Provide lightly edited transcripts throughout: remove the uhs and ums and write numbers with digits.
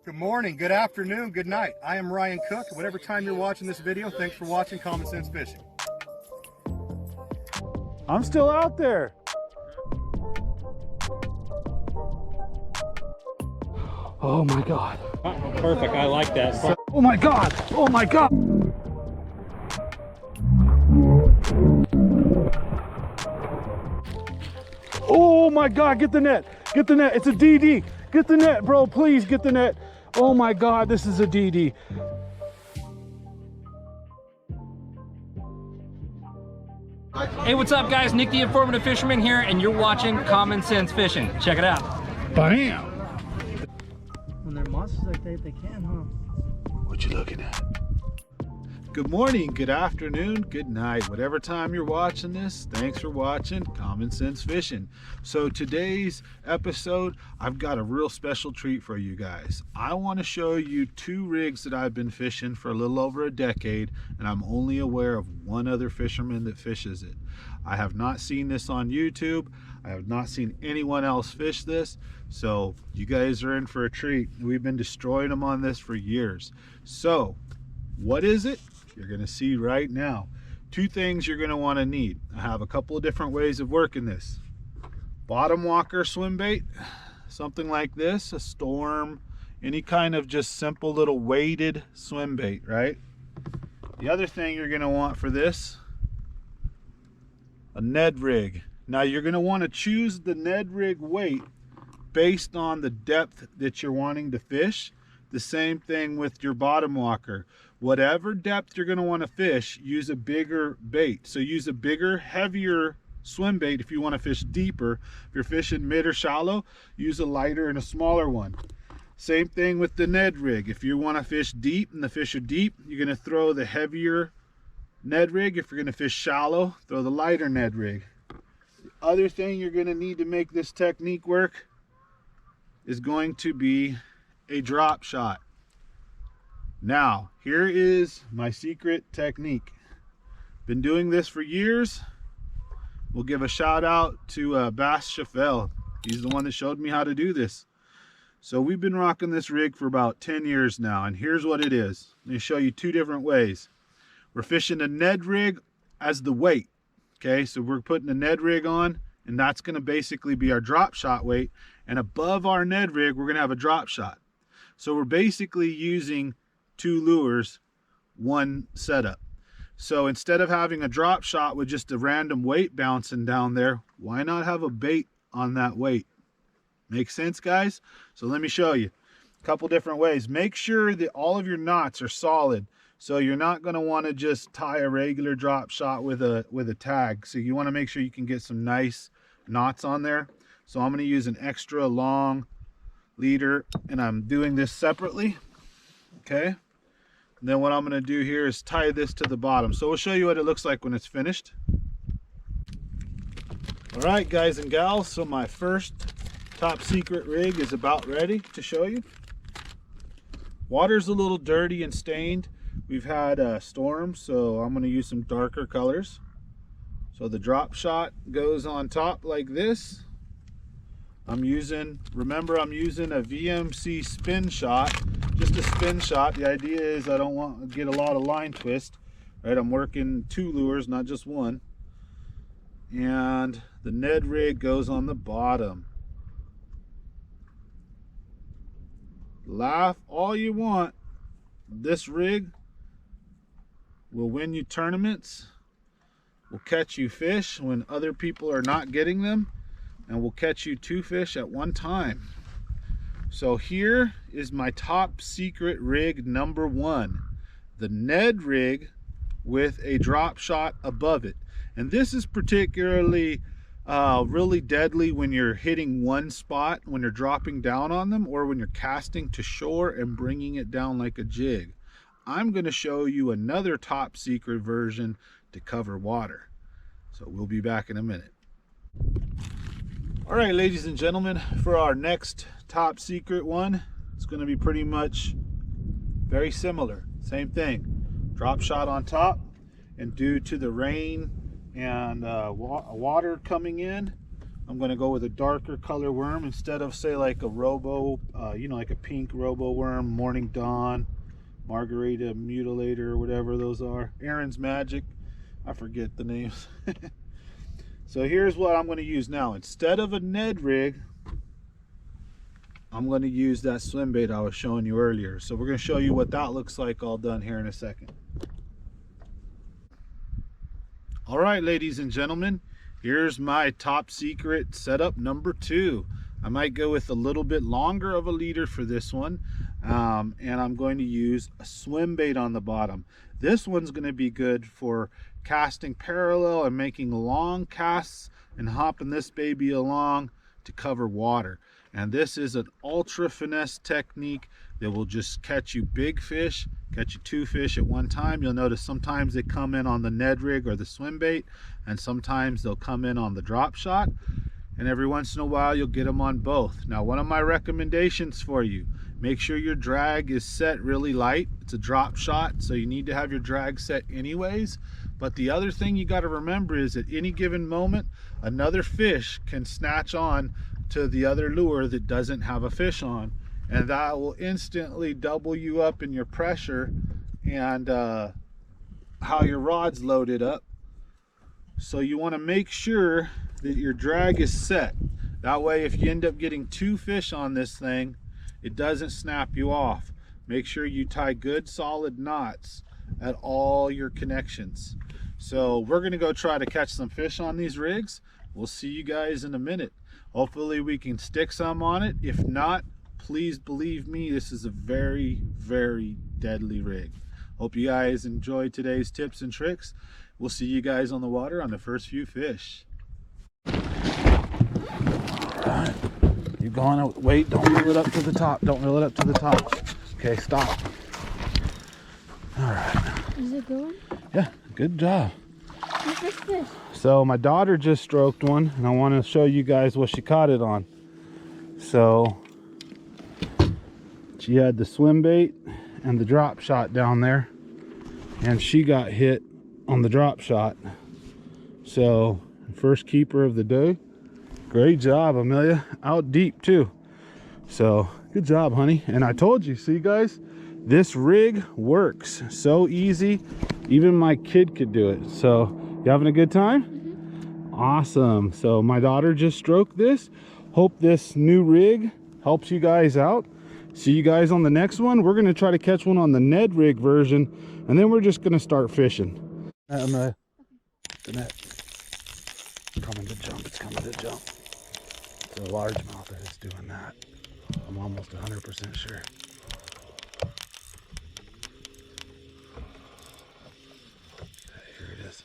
Good morning, good afternoon, good night. I am Ryan Cook. Whatever time you're watching this video, thanks for watching Common Sense Fishing. I'm still out there. Oh my God. Perfect, I like that. Oh my God, oh my God. Oh my God, get the net, get the net. It's a DD. Get the net, bro, please get the net. Oh my God, this is a DD. Hey, what's up guys? Nick the Informative Fisherman here, and you're watching Common Sense Fishing. Check it out. Bam. When they're monsters like that, they can, huh? What you looking at? Good morning, good afternoon, good night. Whatever time you're watching this, thanks for watching Common Sense Fishing. So today's episode, I've got a real special treat for you guys. I want to show you two rigs that I've been fishing for a little over a decade, and I'm only aware of one other fisherman that fishes it. I have not seen this on YouTube. I have not seen anyone else fish this. So you guys are in for a treat. We've been destroying them on this for years. So what is it? You're going to see right now. Two things you're going to want to need. I have a couple of different ways of working this. Bottom walker swim bait, something like this, a storm, any kind of just simple little weighted swim bait, right? The other thing you're going to want for this, a Ned rig. Now you're going to want to choose the Ned rig weight based on the depth that you're wanting to fish. The same thing with your bottom walker. Whatever depth you're going to want to fish, use a bigger bait. So use a bigger, heavier swim bait if you want to fish deeper. If you're fishing mid or shallow, use a lighter and a smaller one. Same thing with the Ned rig. If you want to fish deep and the fish are deep, you're going to throw the heavier Ned rig. If you're going to fish shallow, throw the lighter Ned rig. The other thing you're going to need to make this technique work is going to be a drop shot. Now, here is my secret technique. Been doing this for years. We'll give a shout out to Bass Chaffel. He's the one that showed me how to do this. So we've been rocking this rig for about 10 years now, and here's what it is. Let me show you two different ways. We're fishing a Ned rig as the weight. Okay, so we're putting a Ned rig on, and that's going to basically be our drop shot weight. And above our Ned rig, we're going to have a drop shot. So we're basically using two lures, one setup. So instead of having a drop shot with just a random weight bouncing down there, why not have a bait on that weight? Make sense, guys? So let me show you a couple different ways. Make sure that all of your knots are solid. So you're not going to want to just tie a regular drop shot with a tag. So you want to make sure you can get some nice knots on there. So I'm going to use an extra long leader, and I'm doing this separately. Okay. And then what I'm going to do here is tie this to the bottom. So we'll show you what it looks like when it's finished. All right, guys and gals. So my first top secret rig is about ready to show you. Water's a little dirty and stained. We've had a storm, so I'm going to use some darker colors. So the drop shot goes on top like this. Remember I'm using a VMC spin shot, just a spin shot. The idea is I don't want to get a lot of line twist, right? I'm working two lures, not just one. And the Ned rig goes on the bottom. Laugh all you want. This rig will win you tournaments, will catch you fish when other people are not getting them, and will catch you two fish at one time. So here is my top secret rig number one, the Ned rig with a drop shot above it. And this is particularly really deadly when you're hitting one spot, when you're dropping down on them, or when you're casting to shore and bringing it down like a jig. I'm going to show you another top secret version to cover water. So we'll be back in a minute. All right, ladies and gentlemen, for our next top secret one, it's going to be pretty much very similar. Same thing, drop shot on top, and due to the rain and water coming in, I'm going to go with a darker color worm instead of, say, like a robo, you know, like a pink robo worm, Morning Dawn, Margarita Mutilator, or whatever those are. Aaron's Magic. I forget the names. So here's what I'm going to use now. Instead of a Ned rig, I'm going to use that swim bait I was showing you earlier. So we're going to show you what that looks like all done here in a second. All right, ladies and gentlemen, here's my top secret setup number 2. I might go with a little bit longer of a leader for this one, and I'm going to use a swim bait on the bottom. This one's going to be good for casting parallel and making long casts and hopping this baby along to cover water. And this is an ultra finesse technique that will just catch you big fish, catch you 2 fish at one time. You'll notice sometimes they come in on the Ned rig or the swim bait, and sometimes they'll come in on the drop shot, and every once in a while you'll get them on both. Now, one of my recommendations for you, make sure your drag is set really light. It's a drop shot, so you need to have your drag set anyways. But the other thing you got to remember is at any given moment, another fish can snatch on to the other lure that doesn't have a fish on, and that will instantly double you up in your pressure and how your rod's loaded up. So you want to make sure that your drag is set. That way, if you end up getting 2 fish on this thing, it doesn't snap you off. Make sure you tie good solid knots at all your connections. So we're going to go try to catch some fish on these rigs. We'll see you guys in a minute. Hopefully we can stick some on it. If not, please believe me, this is a very, very deadly rig. Hope you guys enjoyed today's tips and tricks. We'll see you guys on the water on the first few fish. All right, keep going. Wait, don't reel it up to the top. Don't reel it up to the top. Okay, stop. All right. Is it going? Yeah, good job. What's this fish? So my daughter just stroked one, and I want to show you guys what she caught it on. So she had the swim bait and the drop shot down there, and she got hit on the drop shot. So first keeper of the day. Great job, Amelia. Out deep too. So good job, honey. And I told you, see guys, this rig works so easy, even my kid could do it. So you having a good time? Mm-hmm. Awesome. So my daughter just stroked this. Hope this new rig helps you guys out. See you guys on the next one. We're going to try to catch one on the Ned rig version, and then we're just going to start fishing. The net. It's coming to jump. It's coming to jump. It's a largemouth that is doing that. I'm almost 100% sure. Here it is.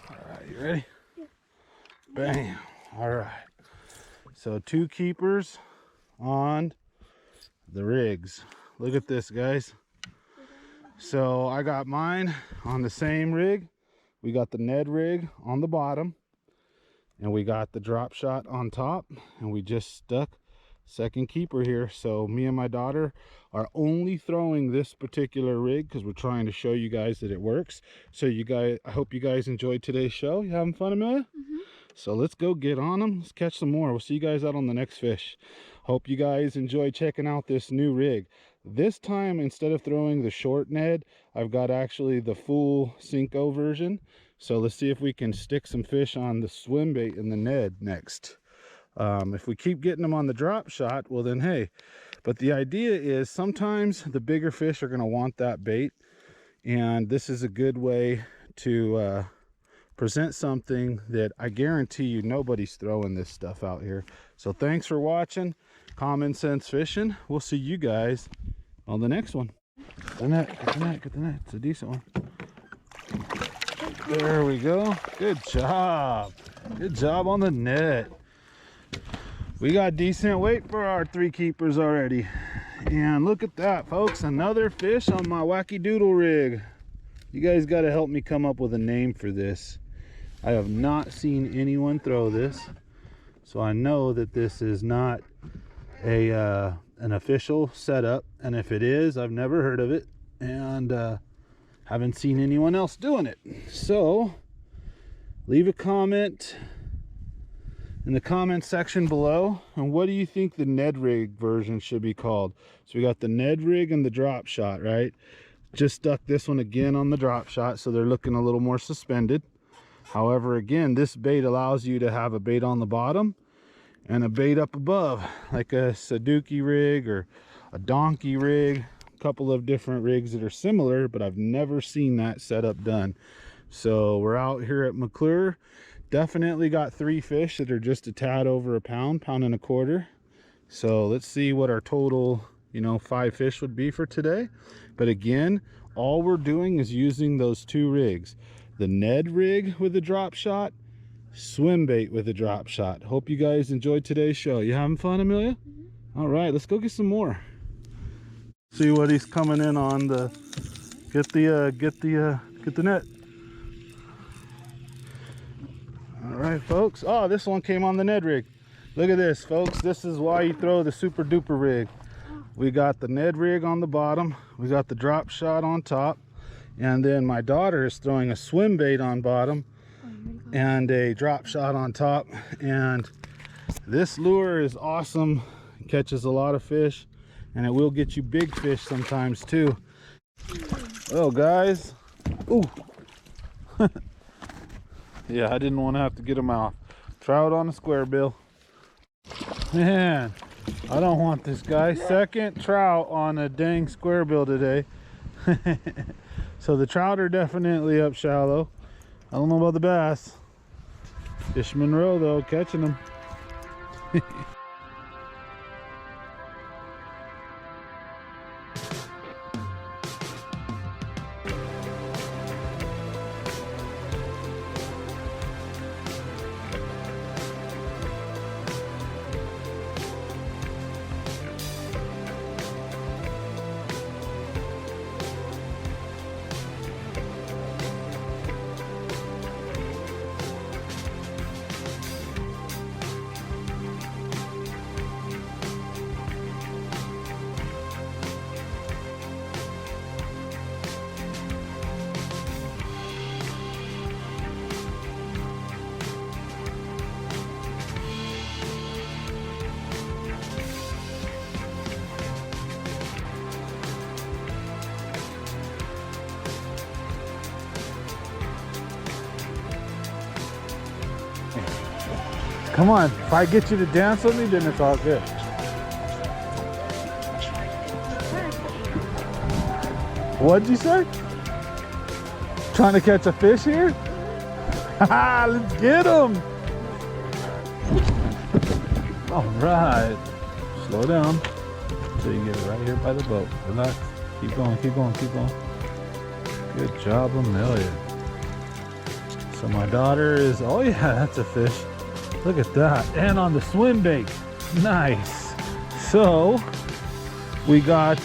All right, you ready? Yeah. Bam. All right. So 2 keepers on the rigs. Look at this, guys. So I got mine on the same rig. We got the Ned rig on the bottom, and we got the drop shot on top, and we just stuck second keeper here. So me and my daughter are only throwing this particular rig because we're trying to show you guys that it works. So you guys, I hope you guys enjoyed today's show. You having fun, Amelia? Mm-hmm. So let's go get on them. Let's catch some more. We'll see you guys out on the next fish. Hope you guys enjoy checking out this new rig. This time, instead of throwing the short Ned, I've got actually the full Cinco version. So let's see if we can stick some fish on the swim bait and the Ned next. If we keep getting them on the drop shot, well then hey. But the idea is sometimes the bigger fish are going to want that bait, and this is a good way to present something that I guarantee you nobody's throwing this stuff out here. So thanks for watching Common Sense Fishing. We'll see you guys on the next one. Get the net, get the net, get the net. It's a decent one. There we go. Good job. Good job on the net. We got decent weight for our 3 keepers already. And look at that, folks. Another fish on my wacky doodle rig. You guys got to help me come up with a name for this. I have not seen anyone throw this, so I know that this is not an official setup, and if it is, I've never heard of it, and haven't seen anyone else doing it. So Leave a comment in the comment section below. And what do you think the Ned rig version should be called? So we got the Ned rig and the drop shot, right? Just stuck this one again on the drop shot, so they're looking a little more suspended. However, again, this bait allows you to have a bait on the bottom and a bait up above, like a Saduki rig or a donkey rig. A couple of different rigs that are similar, but I've never seen that setup done. So we're out here at McClure. Definitely got 3 fish that are just a tad over a pound, pound and a quarter. So let's see what our total, 5 fish would be for today. But again, all we're doing is using those 2 rigs. The Ned rig with a drop shot, Swimbait with a drop shot. Hope you guys enjoyed today's show. You having fun, Amelia? All right, let's go get some more. See what he's coming in on the get the net. All right, folks. Oh, this one came on the Ned rig. Look at this, folks. This is why you throw the super duper rig. We got the Ned rig on the bottom. We got the drop shot on top. And then my daughter is throwing a swim bait on bottom and a drop shot on top. And this lure is awesome. It catches a lot of fish, and it will get you big fish sometimes too. Oh, guys. Ooh. Yeah, I didn't want to have to get them out. Trout on a square bill. Man, I don't want this, guy. Second trout on a dang square bill today. So the trout are definitely up shallow. I don't know about the bass. Fisherman Row though, catching them. Come on, if I get you to dance with me, then it's all good. What'd you say? Trying to catch a fish here? Haha, let's get him! All right. Slow down until you get it right here by the boat. Relax. Keep going, keep going, keep going. Good job, Amelia. So my daughter is, oh yeah, that's a fish. Look at that, and on the swim bait. Nice. So we got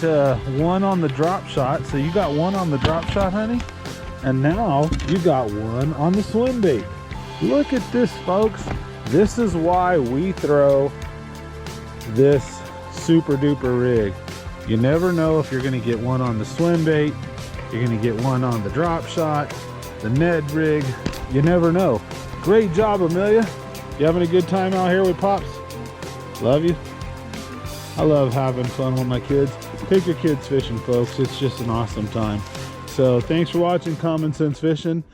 one on the drop shot. So you got one on the drop shot, honey, and now you got one on the swim bait. Look at this, folks. This is why we throw this super duper rig. You never know if you're gonna get one on the swim bait, you're gonna get one on the drop shot, the Ned rig. You never know. Great job, Amelia. You having a good time out here with Pops? Love you. I love having fun with my kids. Take your kids fishing, folks. It's just an awesome time. So thanks for watching Common Sense Fishing.